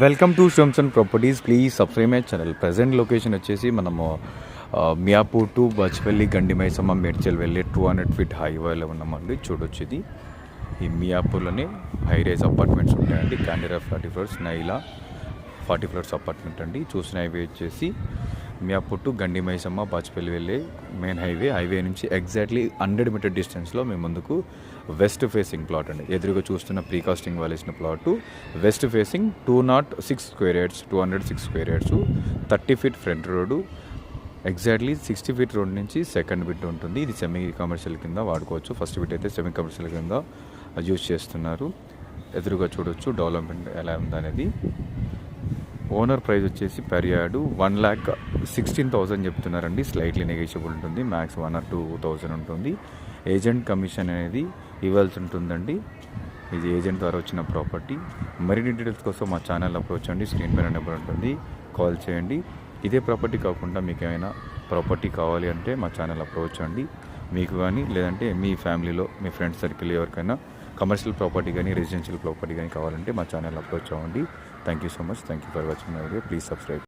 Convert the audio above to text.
Welcome to Shrams and properties. Please subscribe my channel. Present location వచ్చేసి మనము Miyapur to Bachupally Gandimaisamma Medchal వెళ్ళే 200 feet హైవేలో ఉన్నామండి. చూడొచ్చు, ఇది ఈ మియాపూర్లోనే హై రైజ్ అపార్ట్మెంట్స్ ఉంటాయండి. క్యాండిరా 40 ఫ్లోర్స్, నైలా 40 ఫ్లోర్స్ అపార్ట్మెంట్ అండి. చూసిన హైవే వచ్చేసి మియాపూర్ టు గండిమైసమ్మ బాచ్పల్లి వెళ్ళే మెయిన్ హైవే నుంచి ఎగ్జాక్ట్లీ 100 మీటర్ డిస్టెన్స్లో మేము ముందుకు వెస్ట్ ఫేసింగ్ ప్లాట్ అండి. ఎదురుగా చూస్తున్న ప్రీకాస్టింగ్ వేసిన plot west facing 206 square yards, 206 square yards, 30 feet front road, exactly 60 feet road నుంచి సెకండ్ బిట్ ఉంటుంది. ఇది సెమీ కమర్షియల్ కింద వాడుకోవచ్చు. ఫస్ట్ బిట్ అయితే సెమీ కమర్షియల్ కింద యూజ్ చేస్తున్నారు. ఎదురుగా చూడొచ్చు డెవలప్మెంట్ ఎలా ఉందనేది. ఓనర్ ప్రైస్ వచ్చేసి పర్ యార్డు 1,16,000 చెప్తున్నారండి. స్లైట్లీ నెగోషియబుల్ ఉంటుంది. మ్యాక్స్ 1 or 2,000 ఉంటుంది. ఏజెంట్ కమిషన్ అనేది ఇవ్వాల్సి ఉంటుందండి. ఇది ఏజెంట్ ద్వారా వచ్చిన ప్రాపర్టీ. మరిన్ని డీటెయిల్స్ కోసం మా ఛానల్ అప్రోచ్ అండి. స్క్రీన్ పైన నెంబర్ ఉంటుంది, కాల్ చేయండి. ఇదే ప్రాపర్టీ కాకుండా మీకు ఏమైనా ప్రాపర్టీ కావాలి అంటే మా ఛానల్ అప్రోచ్ అండి. మీకు కానీ లేదంటే మీ ఫ్యామిలీలో మీ ఫ్రెండ్స్ సర్కిల్ ఎవరికైనా కమర్షియల్ ప్రాపర్టీ కానీ రెసిడెన్షియల్ ప్రాపర్టీ కానీ కావాలంటే మా ఛానల్ అప్రోచ్ అవ్వండి. Thank you so much. Thank you for watching my video. Please subscribe.